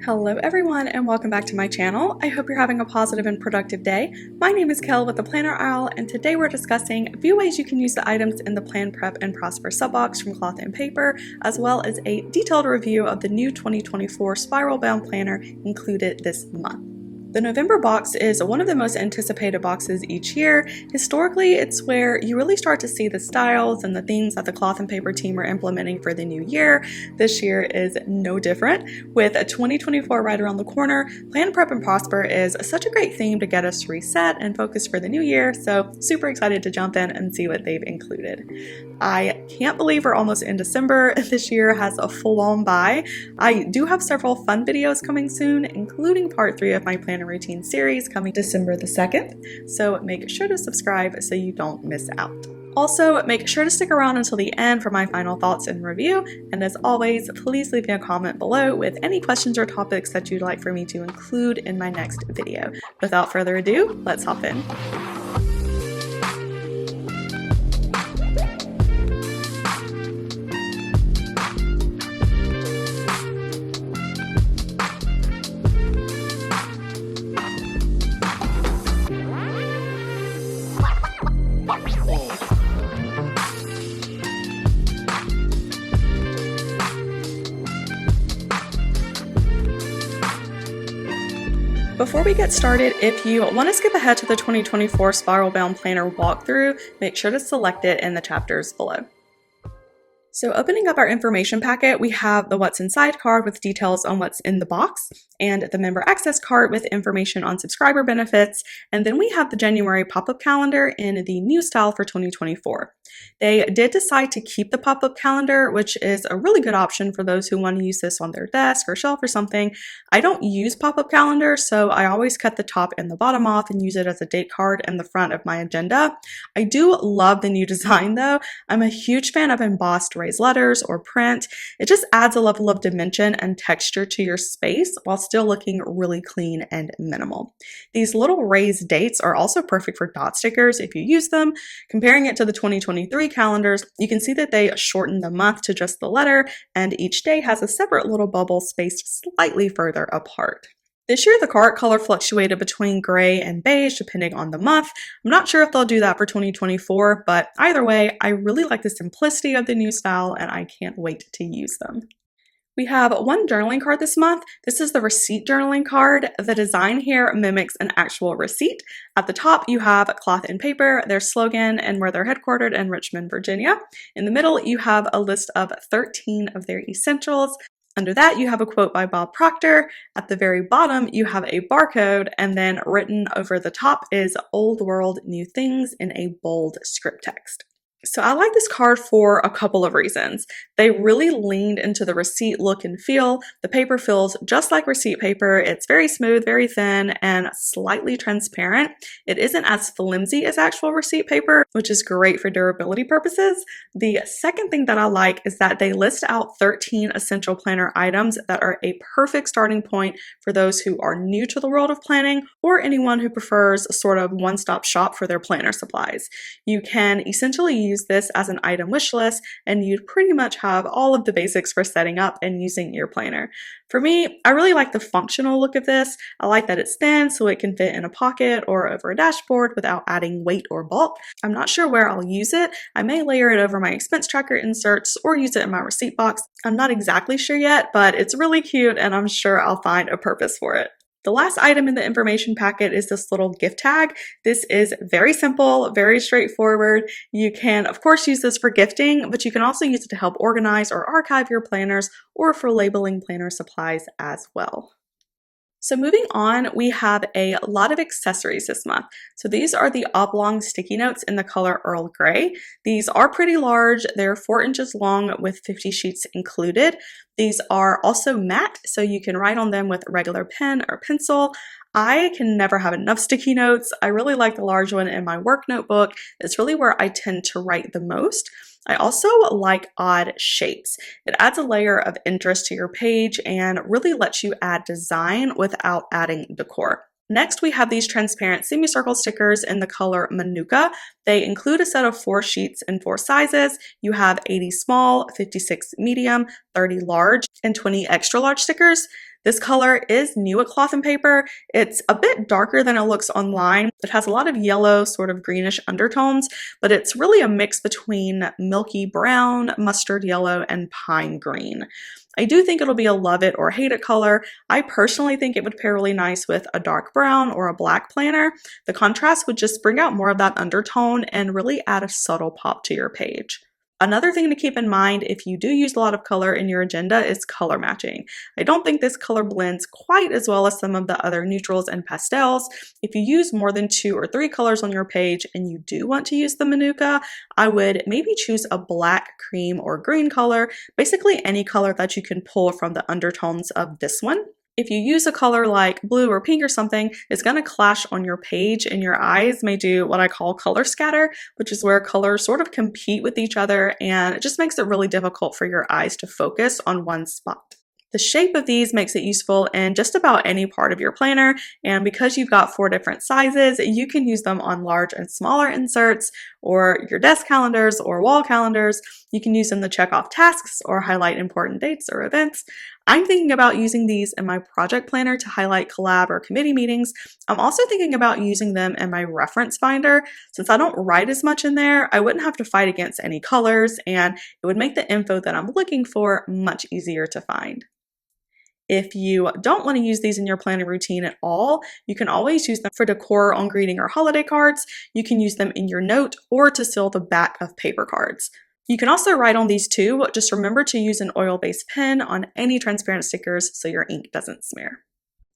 Hello everyone and welcome back to my channel. I hope you're having a positive and productive day. My name is Kel with the Planner Owl, and today we're discussing a few ways you can use the items in the Plan, Prep, and Prosper subbox from Cloth and Paper, as well as a detailed review of the new 2024 Spiral Bound Planner included this month. The November box is one of the most anticipated boxes each year. Historically, it's where you really start to see the styles and the themes that the Cloth and Paper team are implementing for the new year. This year is no different. With 2024 right around the corner, Plan, Prep, and Prosper is such a great theme to get us reset and focused for the new year, so super excited to jump in and see what they've included. I can't believe we're almost in December. This year has a full-on buy. I do have several fun videos coming soon, including part 3 of my planner routine series coming December the 2nd, so make sure to subscribe so you don't miss out. Also, make sure to stick around until the end for my final thoughts and review, and as always, please leave me a comment below with any questions or topics that you'd like for me to include in my next video. Without further ado, let's hop in. Before we get started, if you want to skip ahead to the 2024 Spiral Bound Planner walkthrough, make sure to select it in the chapters below. So opening up our information packet, we have the What's Inside card with details on what's in the box, and the Member Access card with information on subscriber benefits, and then we have the January pop-up calendar in the new style for 2024. They did decide to keep the pop-up calendar, which is a really good option for those who want to use this on their desk or shelf or something. I don't use pop-up calendars, so I always cut the top and the bottom off and use it as a date card in the front of my agenda. I do love the new design though. I'm a huge fan of embossed raised letters or print. It just adds a level of dimension and texture to your space while still looking really clean and minimal. These little raised dates are also perfect for dot stickers if you use them. Comparing it to the 2023 calendars, you can see that they shorten the month to just the letter, and each day has a separate little bubble spaced slightly further apart. This year, the card color fluctuated between gray and beige depending on the month. I'm not sure if they'll do that for 2024, but either way, I really like the simplicity of the new style and I can't wait to use them. We have one journaling card this month. This is the receipt journaling card. The design here mimics an actual receipt. At the top, you have Cloth and Paper, their slogan, and where they're headquartered in Richmond, Virginia. In the middle, you have a list of 13 of their essentials. Under that, you have a quote by Bob Proctor. At the very bottom, you have a barcode, and then written over the top is Old World, New Things in a bold script text. So I like this card for a couple of reasons. They really leaned into the receipt look and feel. The paper feels just like receipt paper. It's very smooth, very thin, and slightly transparent. It isn't as flimsy as actual receipt paper, which is great for durability purposes. The second thing that I like is that they list out 13 essential planner items that are a perfect starting point for those who are new to the world of planning or anyone who prefers sort of one-stop shop for their planner supplies. You can essentially use this as an item wish list, and you'd pretty much have all of the basics for setting up and using your planner. For me, I really like the functional look of this. I like that it's thin so it can fit in a pocket or over a dashboard without adding weight or bulk. I'm not sure where I'll use it. I may layer it over my expense tracker inserts or use it in my receipt box. I'm not exactly sure yet, but it's really cute and I'm sure I'll find a purpose for it. The last item in the information packet is this little gift tag. This is very simple, very straightforward. You can, of course, use this for gifting, but you can also use it to help organize or archive your planners or for labeling planner supplies as well. So moving on, we have a lot of accessories this month. So these are the oblong sticky notes in the color Earl Grey. These are pretty large. They're 4 inches long with 50 sheets included. These are also matte, so you can write on them with a regular pen or pencil. I can never have enough sticky notes. I really like the large one in my work notebook. It's really where I tend to write the most. I also like odd shapes. It adds a layer of interest to your page and really lets you add design without adding decor. Next, we have these transparent semicircle stickers in the color Manuka. They include a set of 4 sheets in 4 sizes. You have 80 small, 56 medium, 30 large, and 20 extra large stickers. This color is new at Cloth and Paper. It's a bit darker than it looks online. It has a lot of yellow, sort of greenish undertones, but it's really a mix between milky brown, mustard yellow, and pine green. I do think it'll be a love it or hate it color. I personally think it would pair really nice with a dark brown or a black planner. The contrast would just bring out more of that undertone and really add a subtle pop to your page. Another thing to keep in mind if you do use a lot of color in your agenda is color matching. I don't think this color blends quite as well as some of the other neutrals and pastels. If you use more than 2 or 3 colors on your page and you do want to use the Manuka, I would maybe choose a black, cream, or green color, basically any color that you can pull from the undertones of this one. If you use a color like blue or pink or something, it's going to clash on your page and your eyes may do what I call color scatter, which is where colors sort of compete with each other and it just makes it really difficult for your eyes to focus on one spot. The shape of these makes it useful in just about any part of your planner, and because you've got 4 different sizes, you can use them on large and smaller inserts, or your desk calendars or wall calendars. You can use them to check off tasks or highlight important dates or events. I'm thinking about using these in my project planner to highlight collab or committee meetings. I'm also thinking about using them in my reference binder. Since I don't write as much in there, I wouldn't have to fight against any colors, and it would make the info that I'm looking for much easier to find. If you don't want to use these in your planning routine at all, you can always use them for decor on greeting or holiday cards. You can use them in your note or to seal the back of paper cards. You can also write on these too, just remember to use an oil-based pen on any transparent stickers so your ink doesn't smear.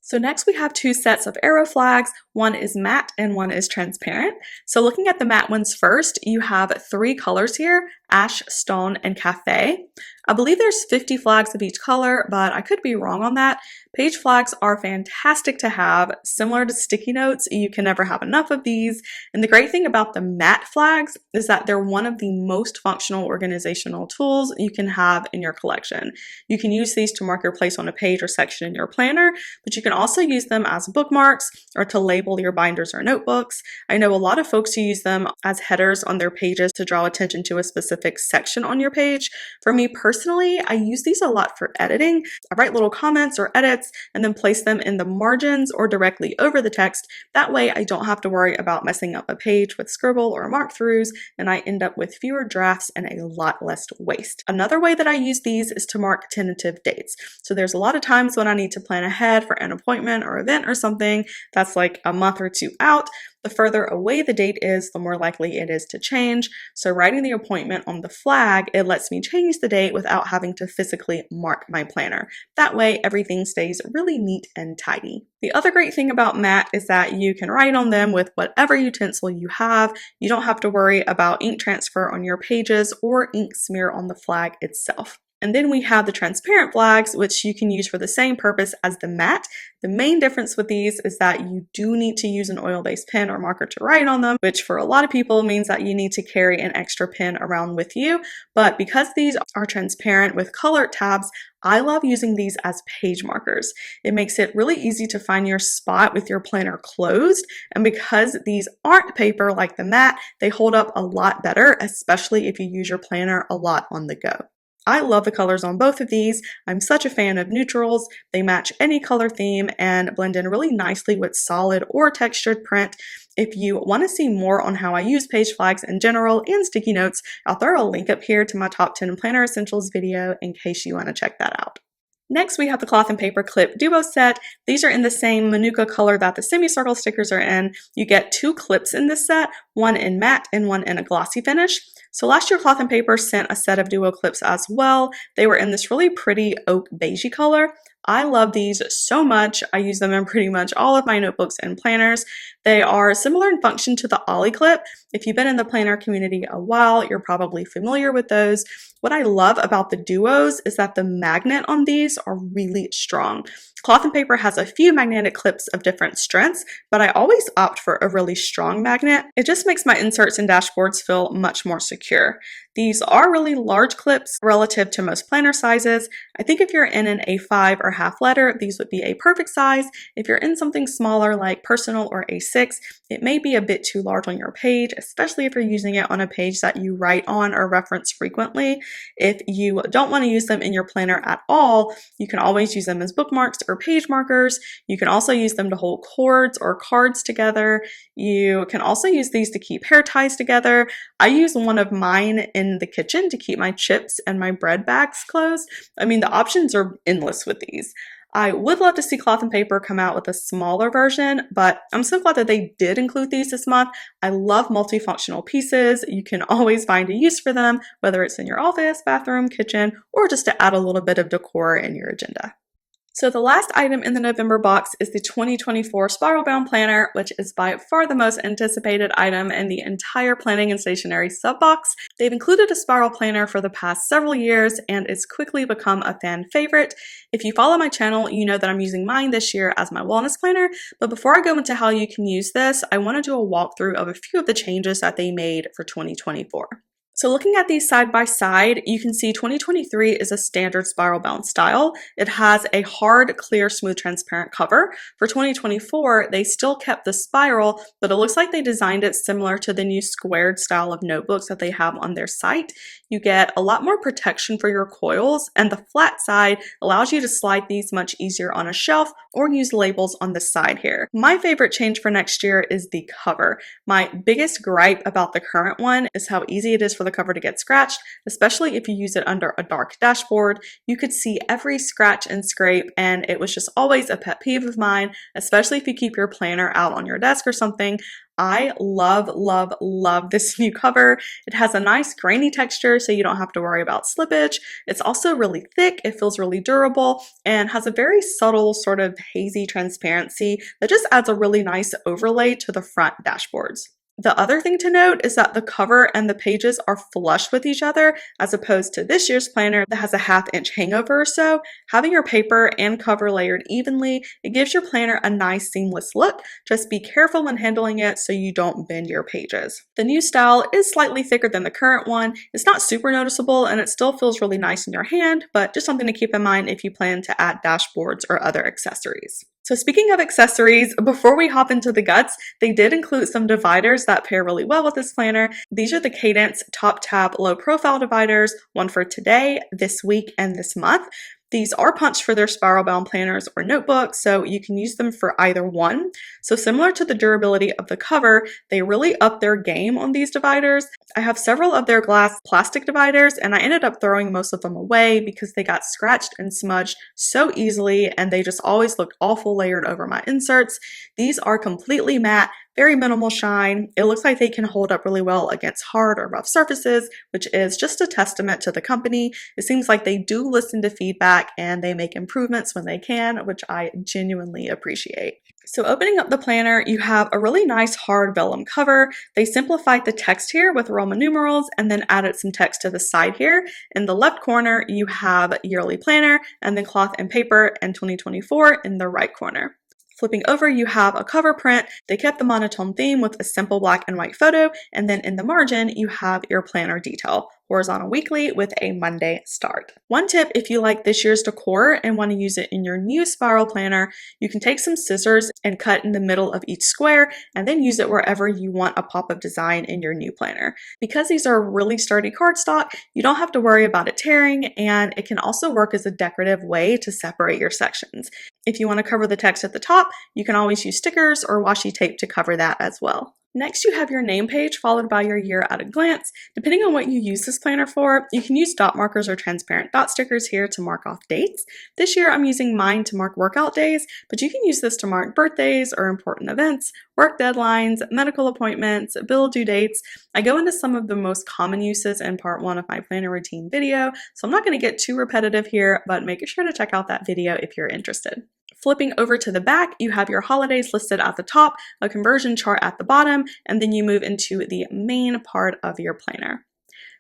So next we have 2 sets of arrow flags. One is matte and one is transparent. So looking at the matte ones first, you have 3 colors here, ash, stone, and cafe. I believe there's 50 flags of each color, but I could be wrong on that. Page flags are fantastic to have. Similar to sticky notes, you can never have enough of these. And the great thing about the matte flags is that they're one of the most functional organizational tools you can have in your collection. You can use these to mark your place on a page or section in your planner, but you can also use them as bookmarks or to label your binders or notebooks. I know a lot of folks who use them as headers on their pages to draw attention to a specific section on your page. For me personally, I use these a lot for editing. I write little comments or edits and then place them in the margins or directly over the text. That way I don't have to worry about messing up a page with scribble or mark throughs, and I end up with fewer drafts and a lot less waste. Another way that I use these is to mark tentative dates. So there's a lot of times when I need to plan ahead for an appointment or event or something that's like a month or 2 out. The further away the date is, the more likely it is to change. So writing the appointment on the flag, it lets me change the date without having to physically mark my planner. That way, everything stays really neat and tidy. The other great thing about matte is that you can write on them with whatever utensil you have. You don't have to worry about ink transfer on your pages or ink smear on the flag itself. And then we have the transparent flags, which you can use for the same purpose as the matte. The main difference with these is that you do need to use an oil-based pen or marker to write on them, which for a lot of people means that you need to carry an extra pen around with you. But because these are transparent with colored tabs, I love using these as page markers. It makes it really easy to find your spot with your planner closed. And because these aren't paper like the matte, they hold up a lot better, especially if you use your planner a lot on the go. I love the colors on both of these. I'm such a fan of neutrals. They match any color theme and blend in really nicely with solid or textured print. If you want to see more on how I use page flags in general and sticky notes, I'll throw a link up here to my top 10 planner essentials video in case you want to check that out. Next, we have the Cloth and Paper Clip Duo set. These are in the same Manuka color that the semicircle stickers are in. You get 2 clips in this set, one in matte and one in a glossy finish. So last year, Cloth and Paper sent a set of duo clips as well. They were in this really pretty oak beigey color. I love these so much. I use them in pretty much all of my notebooks and planners. They are similar in function to the Ollie clip. If you've been in the planner community a while, you're probably familiar with those. What I love about the duos is that the magnet on these are really strong. Cloth and Paper has a few magnetic clips of different strengths, but I always opt for a really strong magnet. It just makes my inserts and dashboards feel much more secure. These are really large clips relative to most planner sizes. I think if you're in an A5 or half letter, these would be a perfect size. If you're in something smaller like personal or A6, it may be a bit too large on your page, especially if you're using it on a page that you write on or reference frequently. If you don't want to use them in your planner at all, you can always use them as bookmarks or page markers. You can also use them to hold cords or cards together. You can also use these to keep hair ties together. I use one of mine in the kitchen to keep my chips and my bread bags closed. I mean, the options are endless with these. I would love to see Cloth and Paper come out with a smaller version, but I'm so glad that they did include these this month. I love multifunctional pieces. You can always find a use for them, whether it's in your office, bathroom, kitchen, or just to add a little bit of decor in your agenda. So the last item in the November box is the 2024 Spiral Bound Planner, which is by far the most anticipated item in the entire planning and stationery sub-box. They've included a spiral planner for the past several years, and it's quickly become a fan favorite. If you follow my channel, you know that I'm using mine this year as my wellness planner, but before I go into how you can use this, I want to do a walkthrough of a few of the changes that they made for 2024. So looking at these side by side, you can see 2023 is a standard spiral bound style. It has a hard, clear, smooth, transparent cover. For 2024, they still kept the spiral, but it looks like they designed it similar to the new squared style of notebooks that they have on their site. You get a lot more protection for your coils, and the flat side allows you to slide these much easier on a shelf or use labels on the side here. My favorite change for next year is the cover. My biggest gripe about the current one is how easy it is for the cover to get scratched, especially if you use it under a dark dashboard. You could see every scratch and scrape, and it was just always a pet peeve of mine, especially if you keep your planner out on your desk or something. I love, love, love this new cover. It has a nice grainy texture, so you don't have to worry about slippage. It's also really thick, it feels really durable, and has a very subtle sort of hazy transparency that just adds a really nice overlay to the front dashboards. The other thing to note is that the cover and the pages are flush with each other, as opposed to this year's planner that has a ½ inch hangover or so. Having your paper and cover layered evenly, it gives your planner a nice seamless look. Just be careful when handling it so you don't bend your pages. The new style is slightly thicker than the current one. It's not super noticeable and it still feels really nice in your hand, but just something to keep in mind if you plan to add dashboards or other accessories. So speaking of accessories, before we hop into the guts, they did include some dividers that pair really well with this planner. These are the Cadence Top Tab Low Profile dividers, one for today, this week, and this month. These are punched for their spiral bound planners or notebooks, so you can use them for either one. So similar to the durability of the cover, they really up their game on these dividers. I have several of their glass plastic dividers, and I ended up throwing most of them away because they got scratched and smudged so easily, and they just always looked awful layered over my inserts. These are completely matte, very minimal shine. It looks like they can hold up really well against hard or rough surfaces, which is just a testament to the company. It seems like they do listen to feedback and they make improvements when they can, which I genuinely appreciate. So opening up the planner, you have a really nice hard vellum cover. They simplified the text here with Roman numerals and then added some text to the side here. In the left corner, you have Yearly Planner and then Cloth and Paper and 2024 in the right corner. Flipping over, you have a cover print. They kept the monotone theme with a simple black and white photo, and then in the margin, you have your planner detail, horizontal weekly with a Monday start. One tip, if you like this year's decor and want to use it in your new spiral planner, you can take some scissors and cut in the middle of each square and then use it wherever you want a pop of design in your new planner. Because these are really sturdy cardstock, you don't have to worry about it tearing, and it can also work as a decorative way to separate your sections. If you want to cover the text at the top, you can always use stickers or washi tape to cover that as well. Next, you have your name page followed by your year at a glance. Depending on what you use this planner for, you can use dot markers or transparent dot stickers here to mark off dates. This year, I'm using mine to mark workout days, but you can use this to mark birthdays or important events, work deadlines, medical appointments, bill due dates. I go into some of the most common uses in part 1 of my planner routine video, so I'm not going to get too repetitive here, but make sure to check out that video if you're interested. Flipping over to the back, you have your holidays listed at the top, a conversion chart at the bottom, and then you move into the main part of your planner.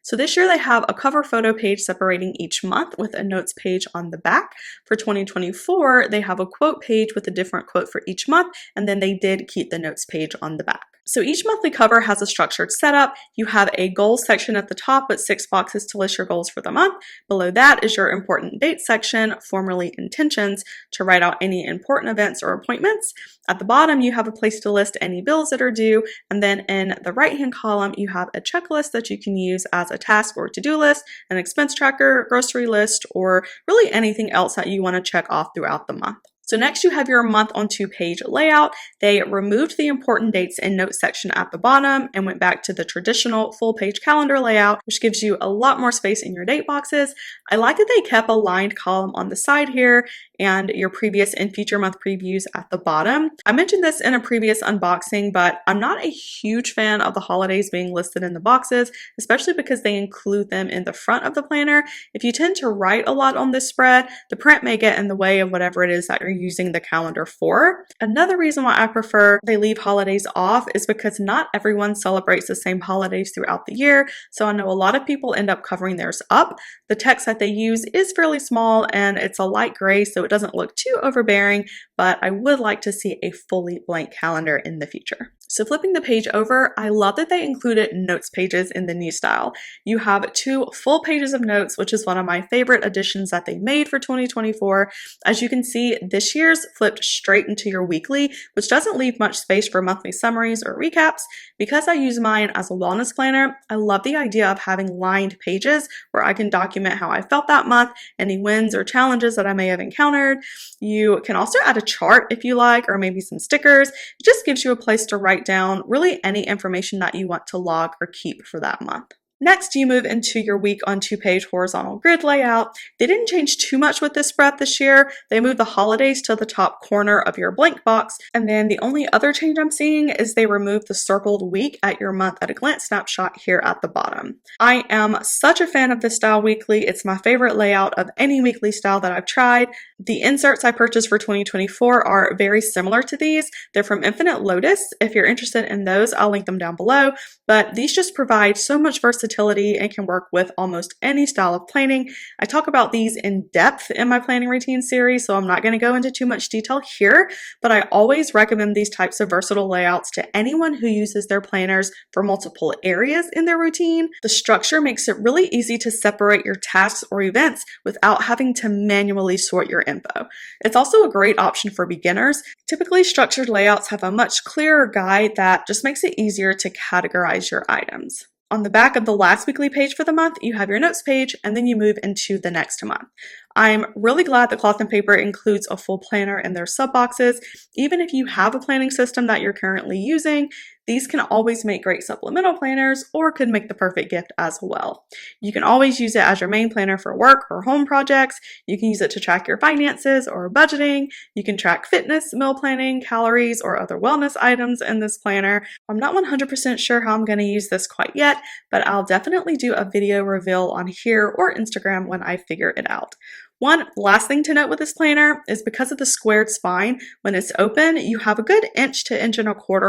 So this year they have a cover photo page separating each month with a notes page on the back. For 2024, they have a quote page with a different quote for each month, and then they did keep the notes page on the back. So each monthly cover has a structured setup. You have a goals section at the top with 6 boxes to list your goals for the month. Below that is your important dates section, formerly intentions, to write out any important events or appointments. At the bottom, you have a place to list any bills that are due. And then in the right-hand column, you have a checklist that you can use as a task or to-do list, an expense tracker, grocery list, or really anything else that you want to check off throughout the month. So next you have your month on 2-page layout. They removed the important dates and notes section at the bottom and went back to the traditional full-page calendar layout, which gives you a lot more space in your date boxes. I like that they kept a lined column on the side here and your previous and future month previews at the bottom. I mentioned this in a previous unboxing, but I'm not a huge fan of the holidays being listed in the boxes, especially because they include them in the front of the planner. If you tend to write a lot on this spread, the print may get in the way of whatever it is that you're using the calendar for. Another reason why I prefer they leave holidays off is because not everyone celebrates the same holidays throughout the year, so I know a lot of people end up covering theirs up. The text that they use is fairly small and it's a light gray, so it doesn't look too overbearing, but I would like to see a fully blank calendar in the future. So flipping the page over, I love that they included notes pages in the new style. You have 2 full pages of notes, which is one of my favorite additions that they made for 2024. As you can see, this year's flipped straight into your weekly, which doesn't leave much space for monthly summaries or recaps. Because I use mine as a wellness planner, I love the idea of having lined pages where I can document how I felt that month, any wins or challenges that I may have encountered. You can also add a chart if you like, or maybe some stickers. It just gives you a place to write down really any information that you want to log or keep for that month. Next, you move into your week on 2-page horizontal grid layout. They didn't change too much with this spread this year. They moved the holidays to the top corner of your blank box. And then the only other change I'm seeing is they removed the circled week at your month at a glance snapshot here at the bottom. I am such a fan of this style weekly. It's my favorite layout of any weekly style that I've tried. The inserts I purchased for 2024 are very similar to these. They're from Infinite Lotus. If you're interested in those, I'll link them down below. But these just provide so much versatility and can work with almost any style of planning. I talk about these in depth in my planning routine series, so I'm not going to go into too much detail here, but I always recommend these types of versatile layouts to anyone who uses their planners for multiple areas in their routine. The structure makes it really easy to separate your tasks or events without having to manually sort your info. It's also a great option for beginners. Typically, structured layouts have a much clearer guide that just makes it easier to categorize your items. On the back of the last weekly page for the month, you have your notes page, and then you move into the next month. I'm really glad that Cloth and Paper includes a full planner in their sub boxes. Even if you have a planning system that you're currently using, these can always make great supplemental planners or could make the perfect gift as well. You can always use it as your main planner for work or home projects. You can use it to track your finances or budgeting. You can track fitness, meal planning, calories, or other wellness items in this planner. I'm not 100% sure how I'm going to use this quite yet, but I'll definitely do a video reveal on here or Instagram when I figure it out. One last thing to note with this planner is because of the squared spine, when it's open, you have a good 1 to 1.25 inch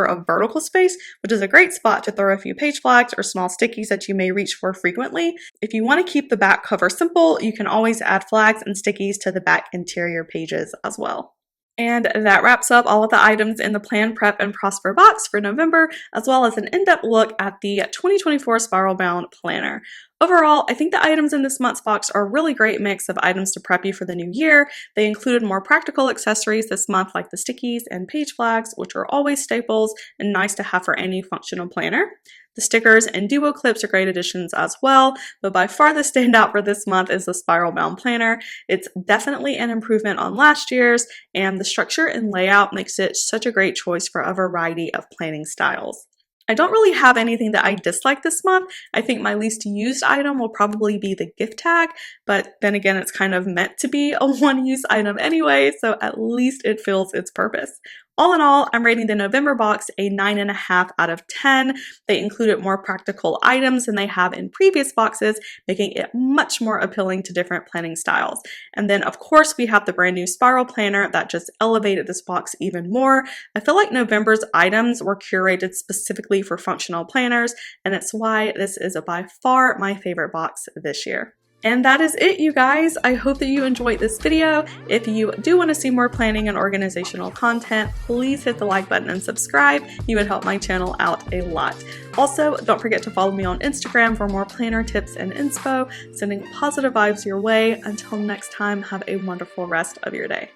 of vertical space, which is a great spot to throw a few page flags or small stickies that you may reach for frequently. If you want to keep the back cover simple, you can always add flags and stickies to the back interior pages as well. And that wraps up all of the items in the Plan, Prep, and Prosper box for November, as well as an in-depth look at the 2024 Spiral Bound Planner. Overall, I think the items in this month's box are a really great mix of items to prep you for the new year. They included more practical accessories this month like the stickies and page flags, which are always staples and nice to have for any functional planner. The stickers and duo clips are great additions as well, but by far the standout for this month is the Spiral Bound Planner. It's definitely an improvement on last year's, and the structure and layout makes it such a great choice for a variety of planning styles. I don't really have anything that I dislike this month. I think my least used item will probably be the gift tag, but then again, it's kind of meant to be a one-use item anyway, so at least it fills its purpose. All in all, I'm rating the November box a 9.5 out of 10. They included more practical items than they have in previous boxes, making it much more appealing to different planning styles. And then, of course, we have the brand new Spiral Planner that just elevated this box even more. I feel like November's items were curated specifically for functional planners, and it's why this is by far my favorite box this year. And that is it, you guys. I hope that you enjoyed this video. If you do want to see more planning and organizational content, please hit the like button and subscribe. You would help my channel out a lot. Also, don't forget to follow me on Instagram for more planner tips and inspo, sending positive vibes your way. Until next time, have a wonderful rest of your day.